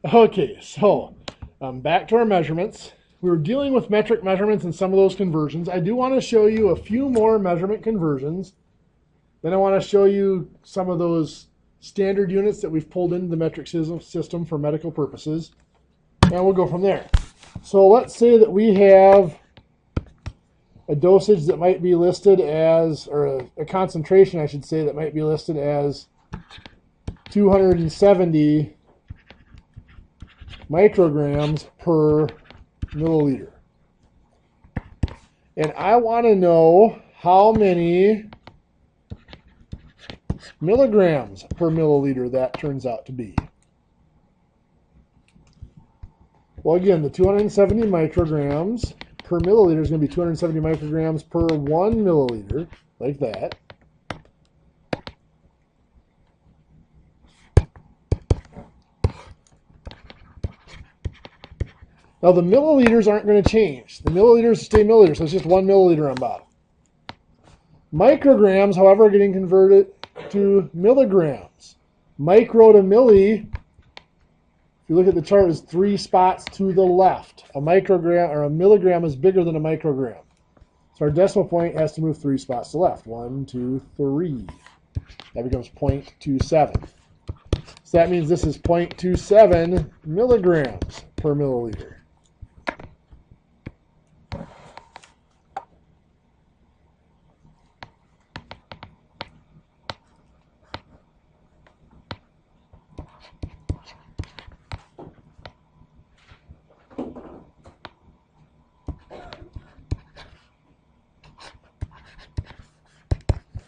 Okay, so back to our measurements. We were dealing with metric measurements and some of those conversions. I do want to show you a few more measurement conversions. Then I want to show you some of those standard units that we've pulled into the metric system for medical purposes. And we'll go from there. So let's say that we have a dosage that might be listed as, or a concentration, I should say, that might be listed as 270 micrograms per milliliter. And I want to know how many milligrams per milliliter that turns out to be. Well, again, the 270 micrograms per milliliter is going to be 270 micrograms per 1 milliliter, like that. Now, the milliliters aren't going to change. The milliliters stay milliliters, so it's just 1 milliliter on bottom. Micrograms, however, are getting converted to milligrams. Micro to milli, if you look at the chart, is 3 spots to the left. A microgram or a milligram is bigger than a microgram. So our decimal point has to move 3 spots to the left. 1, 2, 3. That becomes 0.27. So that means this is 0.27 milligrams per milliliter.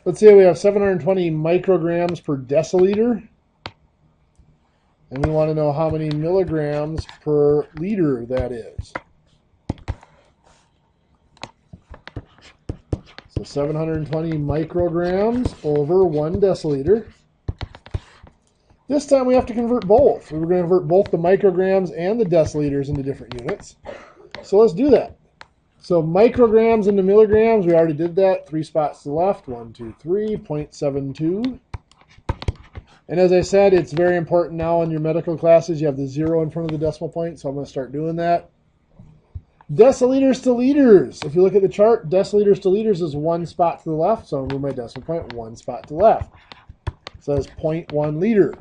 Let's say we have 720 micrograms per deciliter, and we want to know how many milligrams per liter that is. So 720 micrograms over 1 deciliter. This time we have to convert both. We're going to convert both the micrograms and the deciliters into different units. So let's do that. So micrograms into milligrams, we already did that. 3 spots to the left. 1, 2, 3, 0.72. And as I said, it's very important now in your medical classes. You have the 0 in front of the decimal point, so I'm going to start doing that. Deciliters to liters. If you look at the chart, deciliters to liters is 1 spot to the left, so I'll move my decimal point 1 spot to the left. So that's 0.1 liter.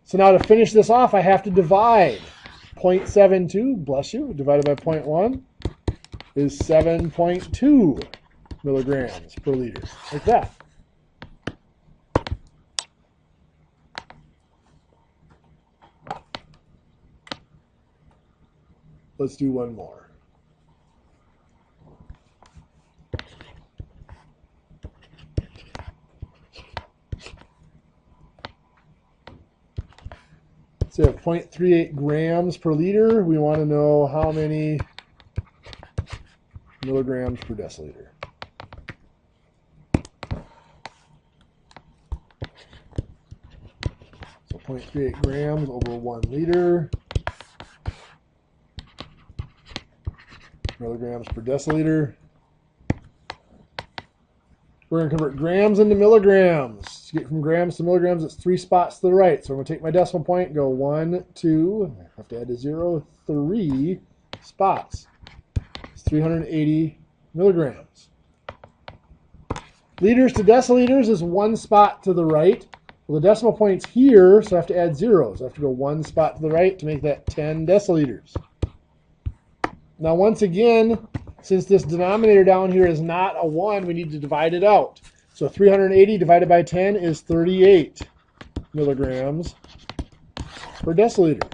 So now to finish this off, I have to divide. 0.72, bless you, divided by 0.1. is 7.2 milligrams per liter, like that. Let's do one more. So we have 0.38 grams per liter. We want to know how many milligrams per deciliter. So 0.38 grams over 1 liter. Milligrams per deciliter. We're going to convert grams into milligrams. To get from grams to milligrams, it's 3 spots to the right. So I'm going to take my decimal point, go 1, 2, I have to add a 0, 3 spots. 380 milligrams. Liters to deciliters is 1 spot to the right. Well, the decimal point's here, so I have to add zeros. I have to go 1 spot to the right to make that 10 deciliters. Now, once again, since this denominator down here is not a 1, we need to divide it out. So 380 divided by 10 is 38 milligrams per deciliter.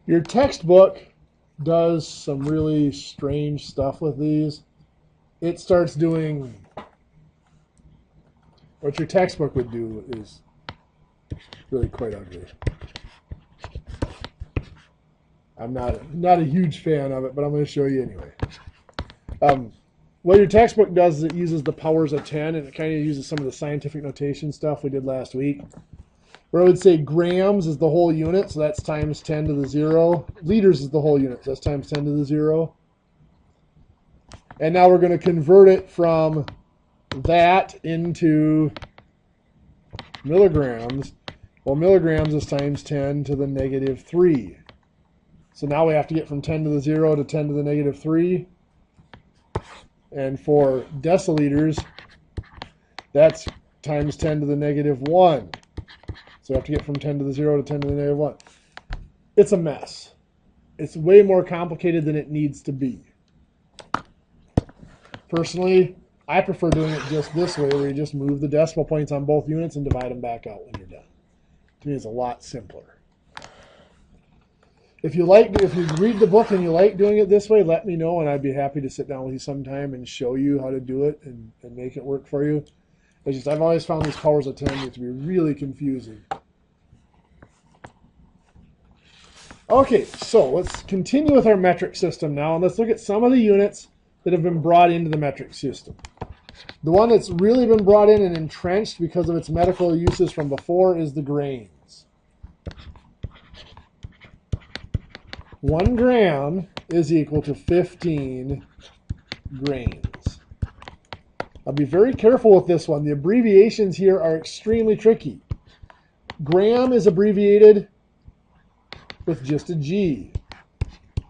Your textbook does some really strange stuff with these. It starts doing what your textbook would do is really quite ugly. I'm not a huge fan of it, but I'm going to show you anyway. What your textbook does is it uses the powers of 10, and it kind of uses some of the scientific notation stuff we did last week. Where I would say grams is the whole unit, so that's times 10 to the 0. Liters is the whole unit, so that's times 10 to the 0. And now we're going to convert it from that into milligrams. Well, milligrams is times 10 to the negative 3. So now we have to get from 10 to the 0 to 10 to the negative 3. And for deciliters, that's times 10 to the negative 1. So we have to get from 10 to the 0 to 10 to the negative 1. It's a mess. It's way more complicated than it needs to be. Personally, I prefer doing it just this way, where you just move the decimal points on both units and divide them back out when you're done. To me, it's a lot simpler. If you read the book and you like doing it this way, let me know, and I'd be happy to sit down with you sometime and show you how to do it and make it work for you. It's just I've always found these powers of 10 to be really confusing. Okay, so let's continue with our metric system now, and let's look at some of the units that have been brought into the metric system. The one that's really been brought in and entrenched because of its medical uses from before is the grains. 1 gram is equal to 15 grains. I'll be very careful with this one. The abbreviations here are extremely tricky. Gram is abbreviated with just a G.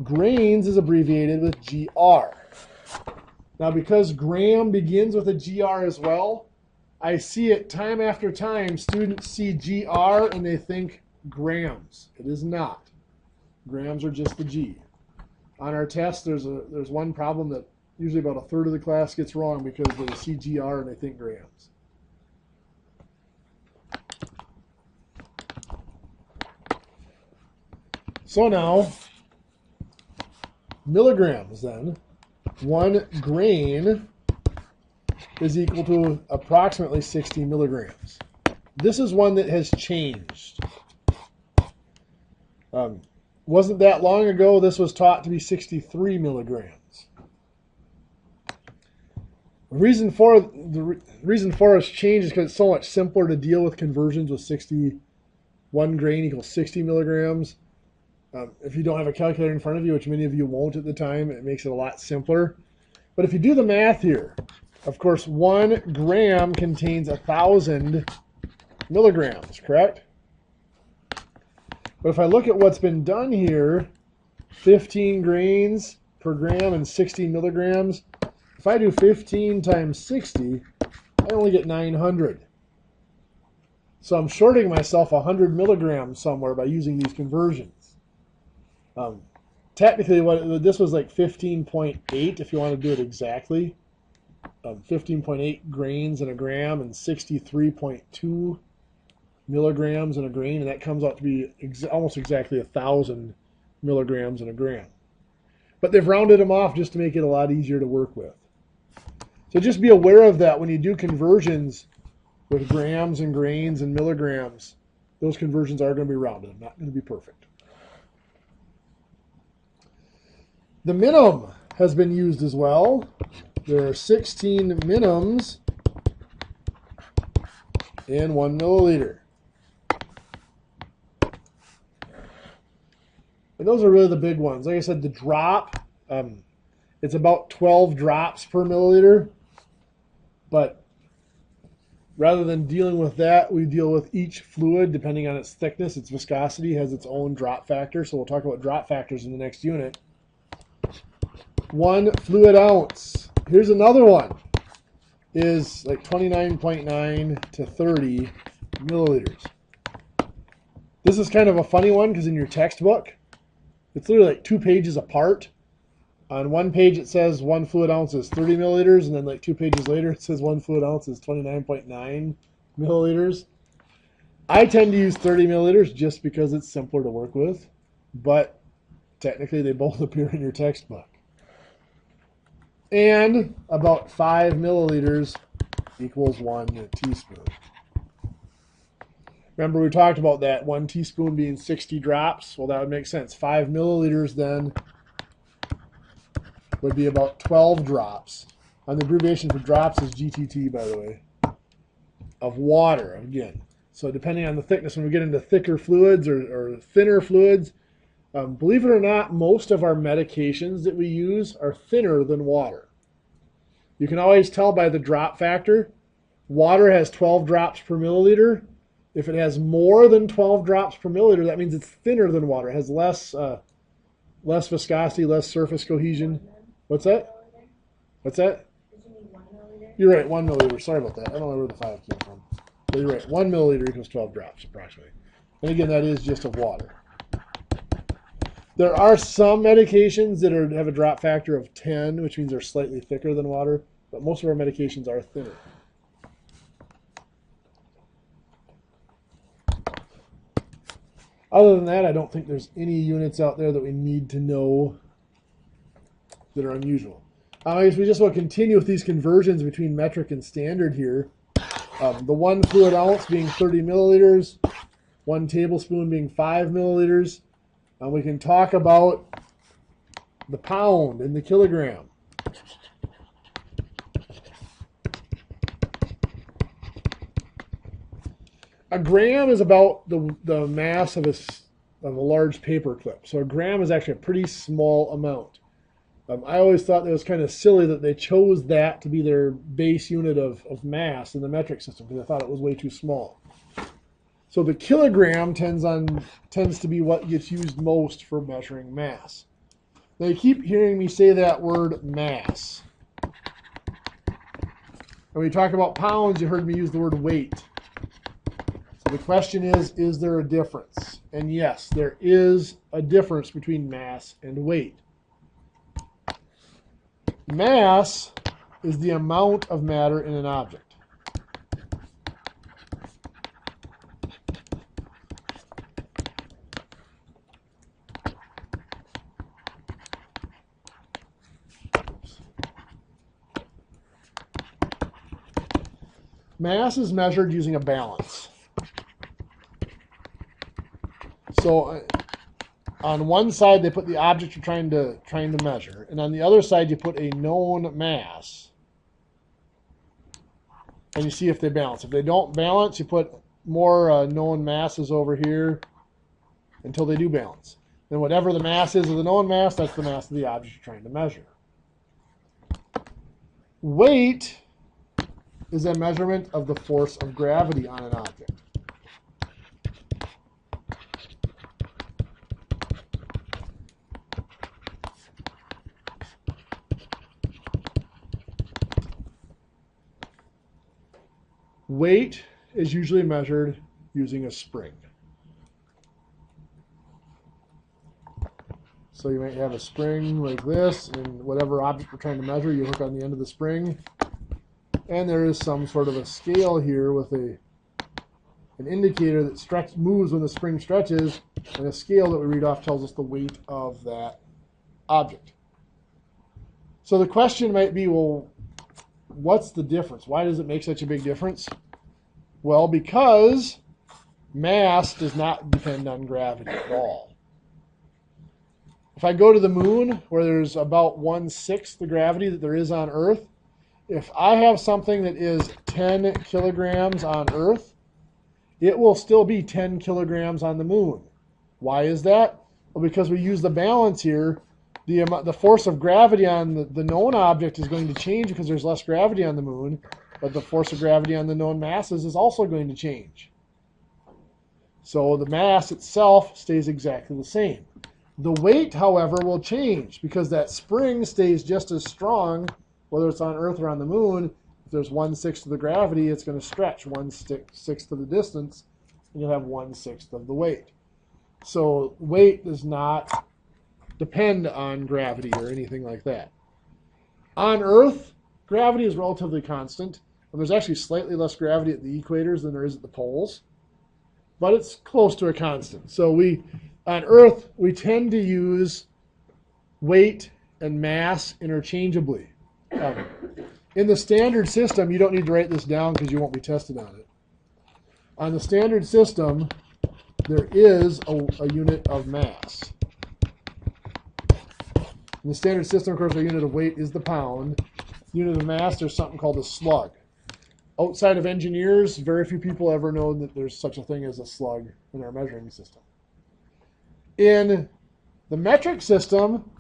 Grains is abbreviated with GR. Now, because gram begins with a GR as well, I see it time after time. Students see GR and they think grams. It is not. Grams are just the G. On our test, there's one problem that usually about a third of the class gets wrong because they see GR and they think grams. So now, milligrams then. 1 grain is equal to approximately 60 milligrams. This is one that has changed. Wasn't that long ago this was taught to be 63 milligrams. The reason for its change is because it's so much simpler to deal with conversions with 1 grain equals 60 milligrams. If you don't have a calculator in front of you, which many of you won't at the time, it makes it a lot simpler. But if you do the math here, of course, 1 gram contains 1,000 milligrams, correct? But if I look at what's been done here, 15 grains per gram and 60 milligrams, if I do 15 times 60, I only get 900. So I'm shorting myself 100 milligrams somewhere by using these conversions. Technically, this was like 15.8 if you want to do it exactly. 15.8 grains in a gram and 63.2 milligrams in a grain, and that comes out to be almost exactly 1,000 milligrams in a gram. But they've rounded them off just to make it a lot easier to work with. So just be aware of that when you do conversions with grams and grains and milligrams. Those conversions are going to be rounded, not going to be perfect. The minim has been used as well. There are 16 minims in 1 milliliter. And those are really the big ones. Like I said, the drop, it's about 12 drops per milliliter. But rather than dealing with that, we deal with each fluid, depending on its thickness, its viscosity, has its own drop factor. So we'll talk about drop factors in the next unit. 1 fluid ounce. Here's another one. Is like 29.9 to 30 milliliters. This is kind of a funny one because in your textbook, it's literally like 2 pages apart. On one page it says 1 fluid ounce is 30 milliliters, and then like 2 pages later it says 1 fluid ounce is 29.9 milliliters. I tend to use 30 milliliters just because it's simpler to work with, but technically they both appear in your textbook. And about 5 milliliters equals 1 teaspoon. Remember we talked about that 1 teaspoon being 60 drops? Well, that would make sense. 5 milliliters then would be about 12 drops. And the abbreviation for drops is GTT, by the way, of water, again. So depending on the thickness, when we get into thicker fluids or thinner fluids, believe it or not, most of our medications that we use are thinner than water. You can always tell by the drop factor. Water has 12 drops per milliliter. If it has more than 12 drops per milliliter, that means it's thinner than water. It has less viscosity, less surface cohesion. What's that? What's that? You're right, 1 milliliter. Sorry about that. I don't know where the 5 came from. But you're right, 1 milliliter equals 12 drops approximately. And again, that is just of water. There are some medications that have a drop factor of 10, which means they're slightly thicker than water, but most of our medications are thinner. Other than that, I don't think there's any units out there that we need to know that are unusual. I guess we just want to continue with these conversions between metric and standard here. The 1 fluid ounce being 30 milliliters, 1 tablespoon being 5 milliliters. We can talk about the pound and the kilogram. A gram is about the mass of a large paper clip. So a gram is actually a pretty small amount. I always thought that was kind of silly that they chose that to be their base unit of mass in the metric system, because I thought it was way too small. So the kilogram tends to be what gets used most for measuring mass. Now you keep hearing me say that word mass. When we talk about pounds, you heard me use the word weight. So the question is there a difference? And yes, there is a difference between mass and weight. Mass is the amount of matter in an object. Mass is measured using a balance. So on one side they put the object you're trying to measure, and on the other side you put a known mass, and you see if they balance. If they don't balance, you put more known masses over here until they do balance. Then whatever the mass is of the known mass, that's the mass of the object you're trying to measure. Weight is a measurement of the force of gravity on an object. Weight is usually measured using a spring. So you might have a spring like this, and whatever object we're trying to measure, you hook on the end of the spring. And there is some sort of a scale here with an indicator that moves when the spring stretches, and a scale that we read off tells us the weight of that object. So the question might be, well, what's the difference? Why does it make such a big difference? Well, because mass does not depend on gravity at all. If I go to the moon, where there's about 1/6 the gravity that there is on Earth, if I have something that is 10 kilograms on Earth, it will still be 10 kilograms on the moon. Why is that? Well, because we use the balance here. The force of gravity on the known object is going to change because there's less gravity on the moon, but the force of gravity on the known masses is also going to change. So the mass itself stays exactly the same. The weight, however, will change because that spring stays just as strong whether it's on Earth or on the moon. If there's 1/6 of the gravity, it's going to stretch 1/6 of the distance, and you'll have 1/6 of the weight. So weight does not depend on gravity or anything like that. On Earth, gravity is relatively constant, and there's actually slightly less gravity at the equators than there is at the poles, but it's close to a constant. So on Earth, we tend to use weight and mass interchangeably. In the standard system, you don't need to write this down because you won't be tested on it. On the standard system, there is a unit of mass. In the standard system, of course, our unit of weight is the pound. Unit of mass, there's something called a slug. Outside of engineers, very few people ever know that there's such a thing as a slug in our measuring system. In the metric system,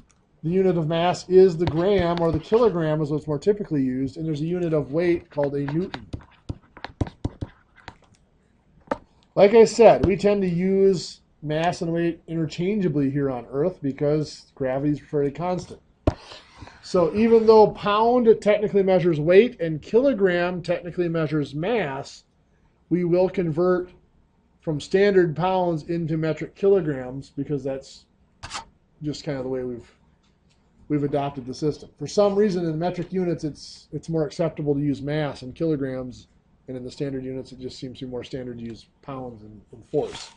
the unit of mass is the gram, or the kilogram is what's more typically used, and there's a unit of weight called a newton. Like I said, we tend to use mass and weight interchangeably here on Earth because gravity is fairly constant. So even though pound technically measures weight and kilogram technically measures mass, we will convert from standard pounds into metric kilograms because that's just kind of the way we've adopted the system. For some reason, in metric units, it's more acceptable to use mass and kilograms, and in the standard units, it just seems to be more standard to use pounds and force.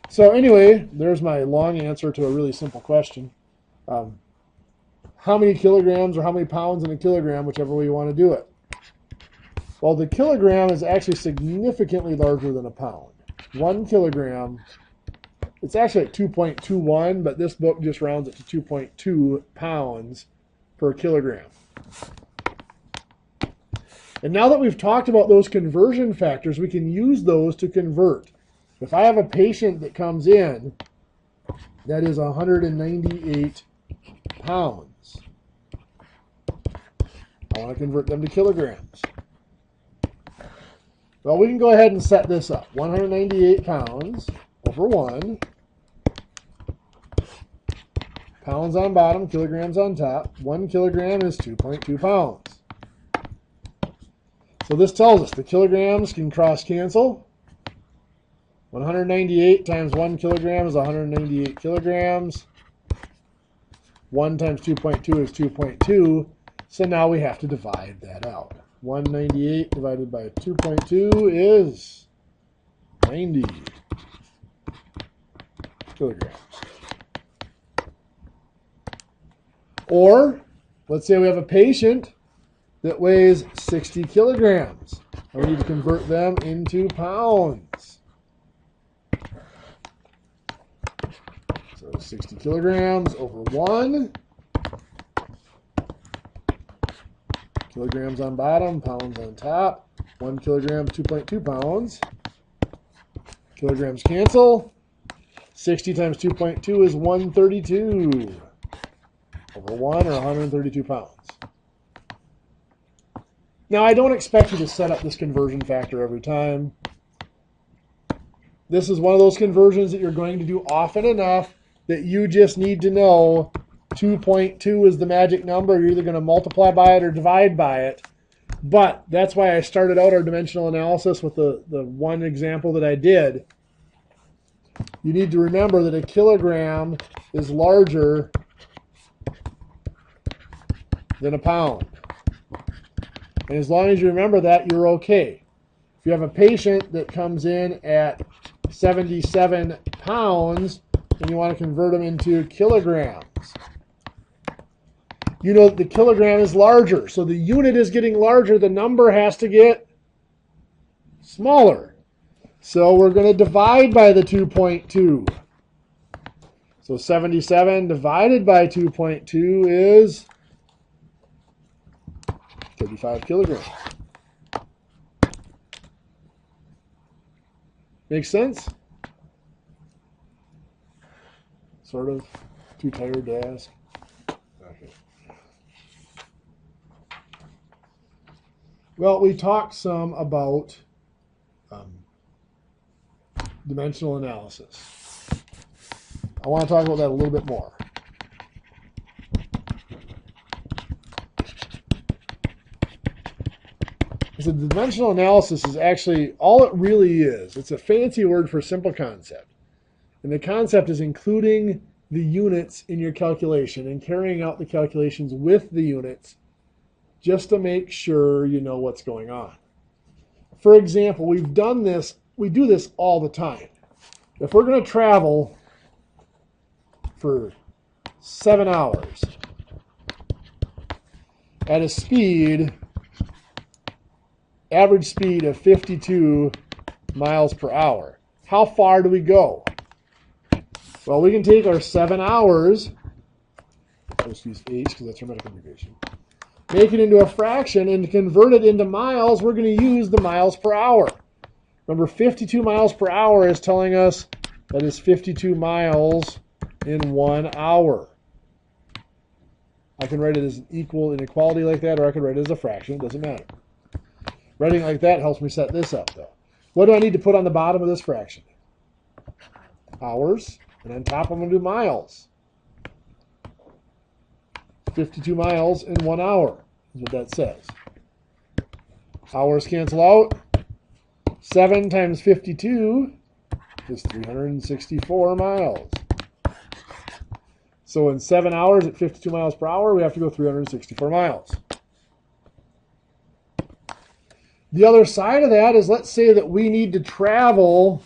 So anyway, there's my long answer to a really simple question. How many kilograms or how many pounds in a kilogram, whichever way you want to do it? Well, the kilogram is actually significantly larger than a pound. 1 kilogram, it's actually at 2.21, but this book just rounds it to 2.2 pounds per kilogram. And now that we've talked about those conversion factors, we can use those to convert. If I have a patient that comes in that is 198 pounds, I want to convert them to kilograms. Well, we can go ahead and set this up. 198 pounds over 1. Pounds on bottom, kilograms on top. 1 kilogram is 2.2 pounds. So this tells us the kilograms can cross cancel. 198 times 1 kilogram is 198 kilograms. 1 times 2.2 is 2.2. So now we have to divide that out. 198 divided by 2.2 is 90 kilograms. Or, let's say we have a patient that weighs 60 kilograms, and we need to convert them into pounds. So 60 kilograms over 1. Kilograms on bottom, pounds on top. 1 kilogram, 2.2 pounds. Kilograms cancel. 60 times 2.2 is 132 over 1, or 132 pounds. Now, I don't expect you to set up this conversion factor every time. This is one of those conversions that you're going to do often enough that you just need to know 2.2 is the magic number. You're either going to multiply by it or divide by it. But that's why I started out our dimensional analysis with the one example that I did. You need to remember that a kilogram is larger than a pound. And as long as you remember that, you're okay. If you have a patient that comes in at 77 pounds and you want to convert them into kilograms, you know that the kilogram is larger. So the unit is getting larger. The number has to get smaller. So we're going to divide by the 2.2. So 77 divided by 2.2 is 35 kilograms. Makes sense? Sort of. Too tired to ask. Okay. Well, we talked some about dimensional analysis. I want to talk about that a little bit more. So the dimensional analysis is actually, all it really is, it's a fancy word for simple concept. And the concept is including the units in your calculation and carrying out the calculations with the units just to make sure you know what's going on. For example, we do this all the time. If we're going to travel for 7 hours at a speed, average speed of 52 miles per hour, how far do we go? Well, we can take our 7 hours, let's use h because that's arithmetic integration, make it into a fraction, and to convert it into miles, we're going to use the miles per hour. Remember, 52 miles per hour is telling us that is 52 miles in 1 hour. I can write it as an equal inequality like that, or I can write it as a fraction. It doesn't matter. Writing like that helps me set this up, though. What do I need to put on the bottom of this fraction? Hours. And on top, I'm going to do miles. 52 miles in 1 hour is what that says. Hours cancel out. 7 times 52 is 364 miles. So in 7 hours at 52 miles per hour, we have to go 364 miles. The other side of that is, let's say that we need to travel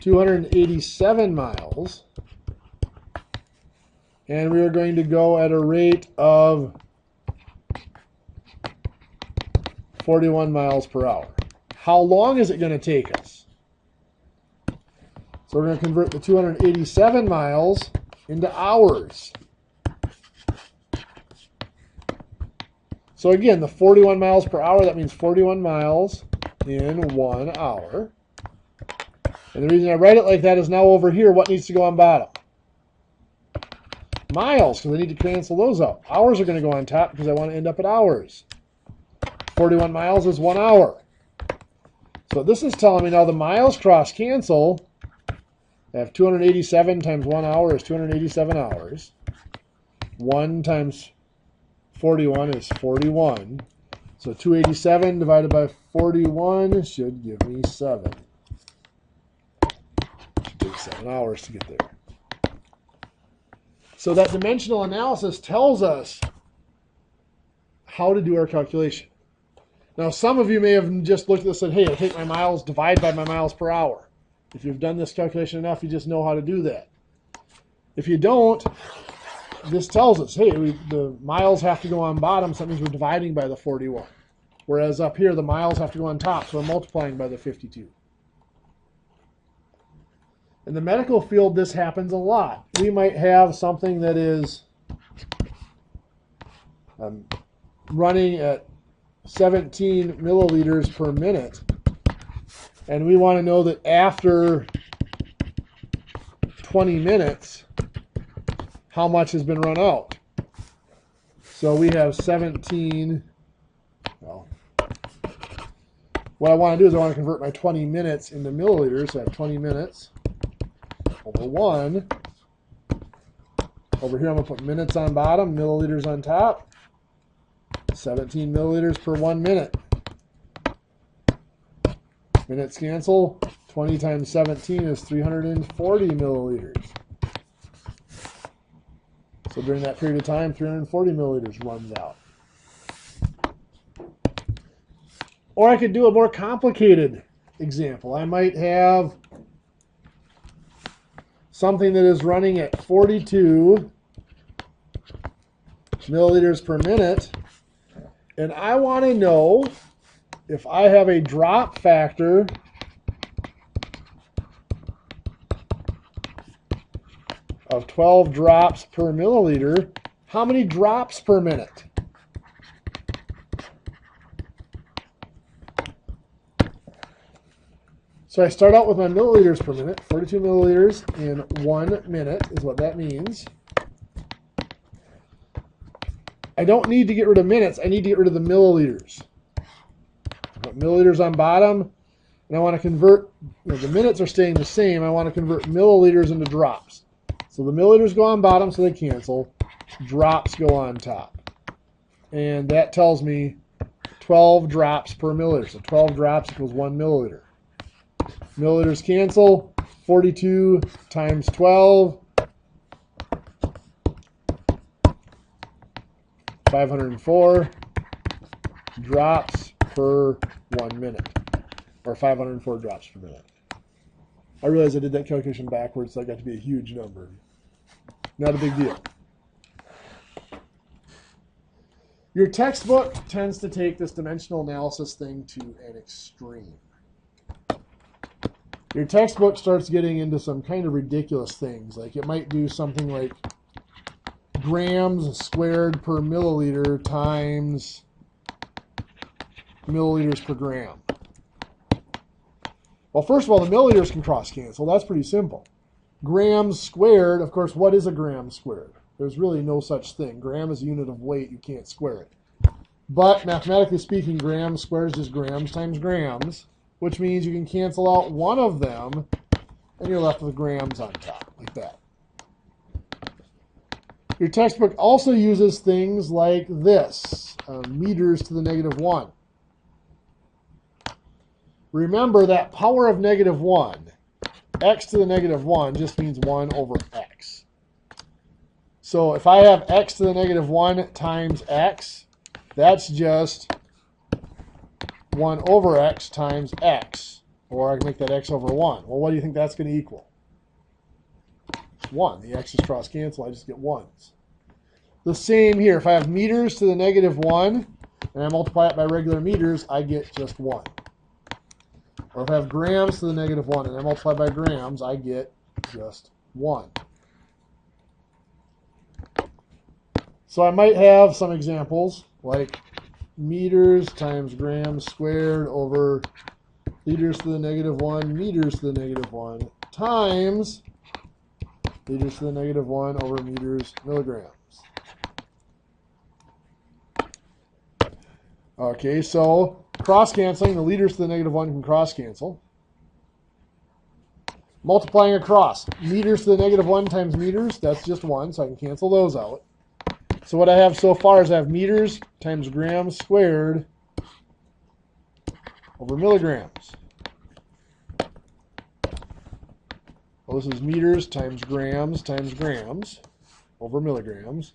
287 miles, and we are going to go at a rate of 41 miles per hour. How long is it going to take us? So we're going to convert the 287 miles into hours. So again, the 41 miles per hour, that means 41 miles in 1 hour. And the reason I write it like that is now over here, what needs to go on bottom? Miles, because I need to cancel those out. Hours are going to go on top because I want to end up at hours. 41 miles is 1 hour. So this is telling me now the miles cross cancel. I have 287 times 1 hour is 287 hours. 1 times 41 is 41. So 287 divided by 41 should give me 7. Should take 7 hours to get there. So that dimensional analysis tells us how to do our calculation. Now, some of you may have just looked at this and said, hey, I take my miles, divide by my miles per hour. If you've done this calculation enough, you just know how to do that. If you don't, this tells us, hey, the miles have to go on bottom, so that means we're dividing by the 41. Whereas up here, the miles have to go on top, so we're multiplying by the 52. In the medical field, this happens a lot. We might have something that is running at 17 milliliters per minute, and we want to know that after 20 minutes, how much has been run out. So we have 17, well, what I want to do is I want to convert my 20 minutes into milliliters. So I have 20 minutes over 1. Over here I'm going to put minutes on bottom, milliliters on top. 17 milliliters per 1 minute. Minutes cancel. 20 times 17 is 340 milliliters. So during that period of time, 340 milliliters runs out. Or I could do a more complicated example. I might have something that is running at 42 milliliters per minute, and I want to know if I have a drop factor of 12 drops per milliliter, how many drops per minute? So I start out with my milliliters per minute. 42 milliliters in 1 minute is what that means. I don't need to get rid of minutes. I need to get rid of the milliliters. I put milliliters on bottom, and I want to convert, the minutes are staying the same. I want to convert milliliters into drops. So the milliliters go on bottom, so they cancel. Drops go on top. And that tells me 12 drops per milliliter. So 12 drops equals 1 milliliter. Milliliters cancel. 42 times 12. 504 drops per 1 minute. Or 504 drops per minute. I realized I did that calculation backwards, so I got to be a huge number. Not a big deal. Your textbook tends to take this dimensional analysis thing to an extreme. Your textbook starts getting into some kind of ridiculous things. Like it might do something like grams squared per milliliter times milliliters per gram. Well, first of all, the milliliters can cross cancel. That's pretty simple. grams squared, of course, what is a gram squared? There's really no such thing. Gram is a unit of weight. You can't square it. But mathematically speaking, grams squared is just grams times grams, which means you can cancel out one of them, and you're left with grams on top, like that. Your textbook also uses things like this, meters to the negative 1. Remember that power of negative 1, x to the negative 1 just means 1 over x. So if I have x to the negative 1 times x, that's just 1 over x times x. Or I can make that x over 1. Well, what do you think that's going to equal? 1. The x's cross cancel, I just get 1s. The same here. If I have meters to the negative 1, and I multiply it by regular meters, I get just 1. Or if I have grams to the negative 1, and I multiply by grams, I get just 1. So I might have some examples, like meters times grams squared over liters to the negative 1, meters to the negative 1, times liters to the negative 1 over meters milligrams. Okay, so cross-canceling, the liters to the negative 1 can cross-cancel. Multiplying across, meters to the negative 1 times meters, that's just 1, so I can cancel those out. So what I have so far is I have meters times grams squared over milligrams. Well, this is meters times grams over milligrams.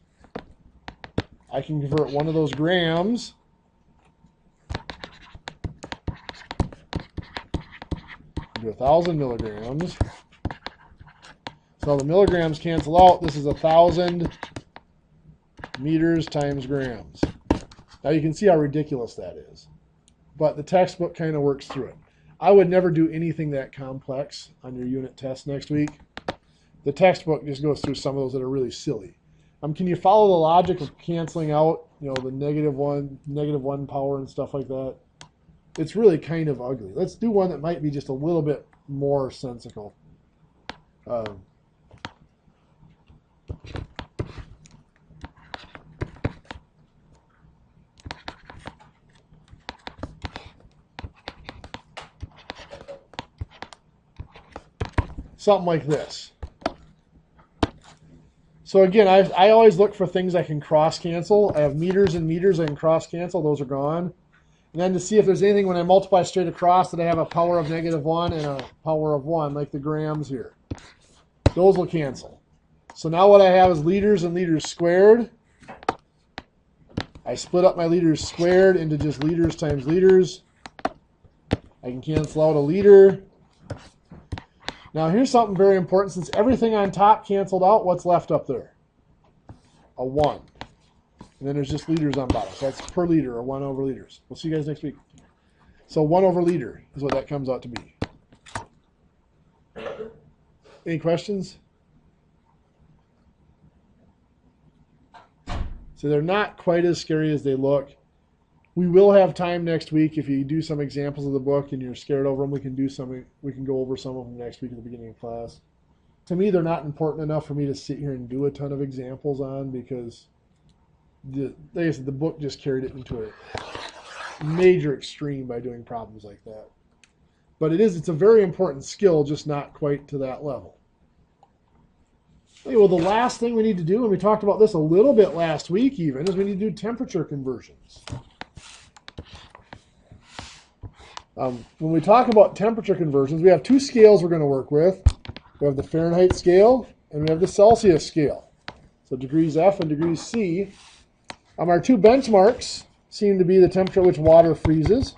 I can convert one of those grams into 1,000 milligrams. So the milligrams cancel out. This is 1,000 meters times grams. Now you can see how ridiculous that is. But the textbook kind of works through it. I would never do anything that complex on your unit test next week. The textbook just goes through some of those that are really silly. Can you follow the logic of canceling out, the negative one power and stuff like that? It's really kind of ugly. Let's do one that might be just a little bit more sensical. Something like this. So again, I always look for things I can cross-cancel. I have meters and meters I can cross-cancel. Those are gone. And then to see if there's anything when I multiply straight across that I have a power of negative 1 and a power of 1, like the grams here. Those will cancel. So now what I have is liters and liters squared. I split up my liters squared into just liters times liters. I can cancel out a liter. Now here's something very important. Since everything on top canceled out, what's left up there? A 1. And then there's just liters on bottom. So that's per liter, or 1 over liters. We'll see you guys next week. So 1 over liter is what that comes out to be. Any questions? So they're not quite as scary as they look. We will have time next week. If you do some examples of the book and you're scared over them, we can go over some of them next week at the beginning of class. To me, they're not important enough for me to sit here and do a ton of examples on, because like I said, the book just carried it into a major extreme by doing problems like that. But it's a very important skill, just not quite to that level. Okay, well, the last thing we need to do, and we talked about this a little bit last week even, is we need to do temperature conversions. When we talk about temperature conversions, we have two scales we're going to work with. We have the Fahrenheit scale and we have the Celsius scale. So degrees F and degrees C. Our two benchmarks seem to be the temperature at which water freezes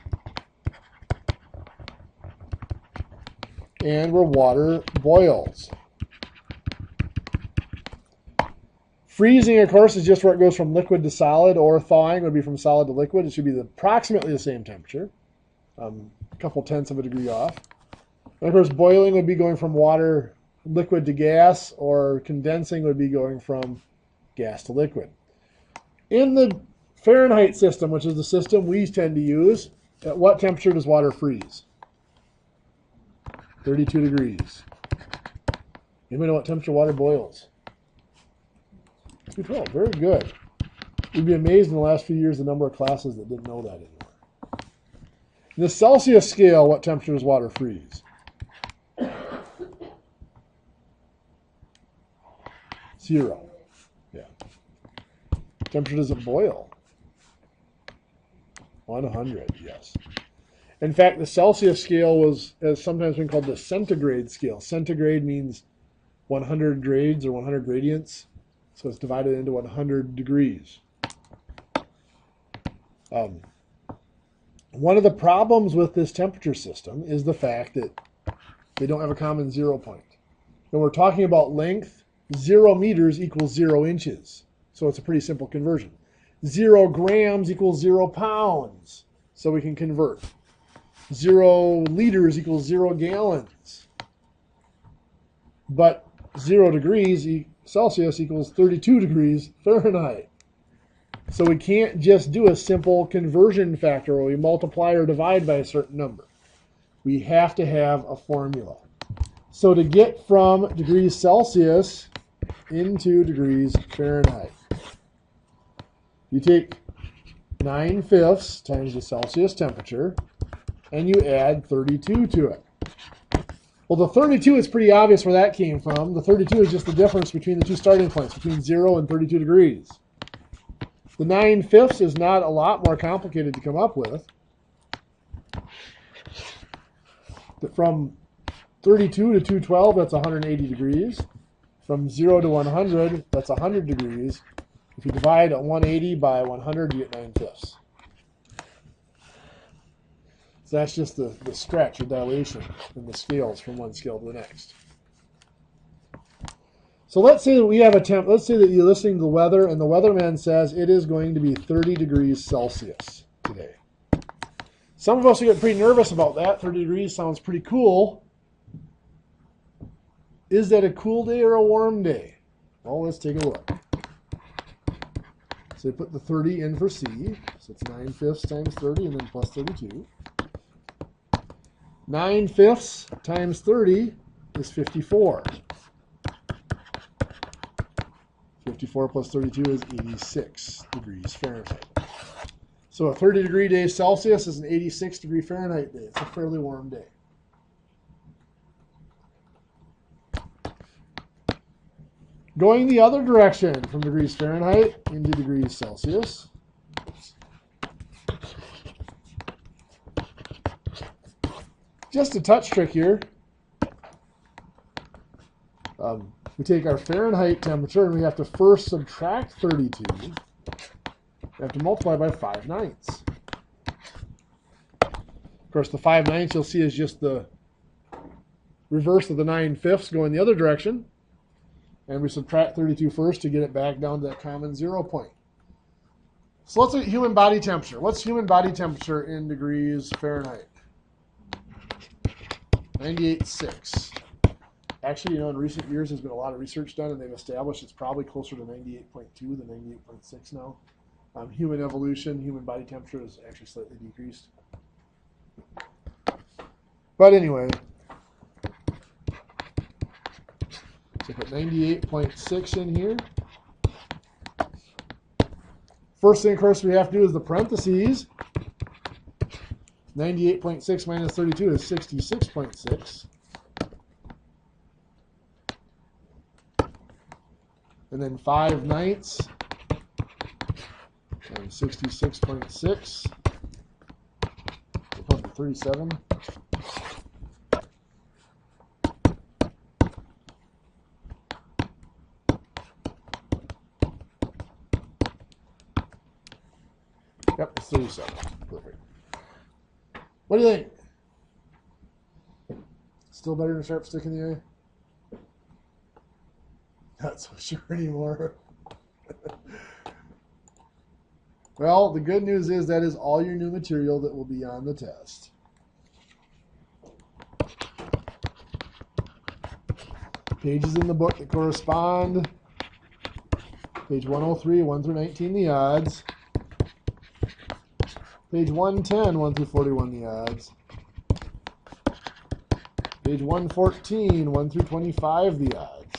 and where water boils. Freezing, of course, is just where it goes from liquid to solid, or thawing would be from solid to liquid. It should be approximately the same temperature. A couple tenths of a degree off. And of course, boiling would be going from liquid to gas, or condensing would be going from gas to liquid. In the Fahrenheit system, which is the system we tend to use, at what temperature does water freeze? 32 degrees. Anybody know what temperature water boils? 212. Very good. You'd be amazed in the last few years the number of classes that didn't know that anymore. In the Celsius scale, what temperature does water freeze? 0. Yeah. Temperature does it boil? 100, yes. In fact, the Celsius scale has sometimes been called the centigrade scale. Centigrade means 100 grades or 100 radians. So it's divided into 100 degrees. One of the problems with this temperature system is the fact that they don't have a common 0 point. When we're talking about length, 0 meters equals 0 inches. So it's a pretty simple conversion. 0 grams equals 0 pounds. So we can convert. 0 liters equals 0 gallons. But 0 degrees Celsius equals 32 degrees Fahrenheit. So we can't just do a simple conversion factor where we multiply or divide by a certain number. We have to have a formula. So to get from degrees Celsius into degrees Fahrenheit, you take 9/5 times the Celsius temperature, and you add 32 to it. Well, the 32 is pretty obvious where that came from. The 32 is just the difference between the two starting points, between 0 and 32 degrees. The 9/5 is not a lot more complicated to come up with. From 32 to 212, that's 180 degrees. From 0 to 100, that's 100 degrees. If you divide 180 by 100, you get 9/5. So that's just the stretch or dilation in the scales from one scale to the next. So let's say that we have let's say that you're listening to the weather and the weatherman says it is going to be 30 degrees Celsius today. Some of us will get pretty nervous about that. 30 degrees sounds pretty cool. Is that a cool day or a warm day? Well, let's take a look. So we put the 30 in for C. So it's 9/5 times 30 and then plus 32. 9/5 times 30 is 54. 54 plus 32 is 86 degrees Fahrenheit. So a 30 degree day Celsius is an 86 degree Fahrenheit day. It's a fairly warm day. Going the other direction from degrees Fahrenheit into degrees Celsius. Just a touch trick here. We take our Fahrenheit temperature and we have to first subtract 32. We have to multiply by 5/9. Of course, the 5/9 you'll see is just the reverse of the 9/5 going the other direction. And we subtract 32 first to get it back down to that common 0 point. So let's look at human body temperature. What's human body temperature in degrees Fahrenheit? 98.6. Actually, in recent years, there's been a lot of research done, and they've established it's probably closer to 98.2 than 98.6 now. Human evolution, human body temperature is actually slightly decreased. But anyway, so put 98.6 in here. First thing, of course, we have to do is the parentheses. 98.6 minus 32 is 66.6. And then 5/9 times 66.6. We'll put 37. Yep, it's 37. Perfect. What do you think? Still better than a sharp stick in the eye? Not so sure anymore. Well, the good news is that is all your new material that will be on the test. Pages in the book that correspond. Page 103, 1 through 19, the odds. Page 110, 1 through 41, the odds. Page 114, 1 through 25, the odds.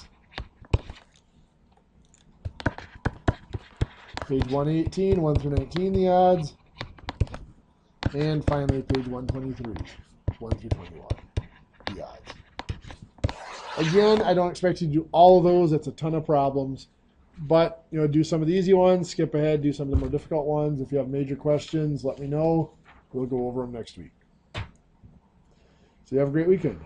Page 118, 1 through 19, the odds. And finally, page 123, 1 through 21, the odds. Again, I don't expect you to do all of those. It's a ton of problems. But, do some of the easy ones, skip ahead, do some of the more difficult ones. If you have major questions, let me know. We'll go over them next week. So you have a great weekend.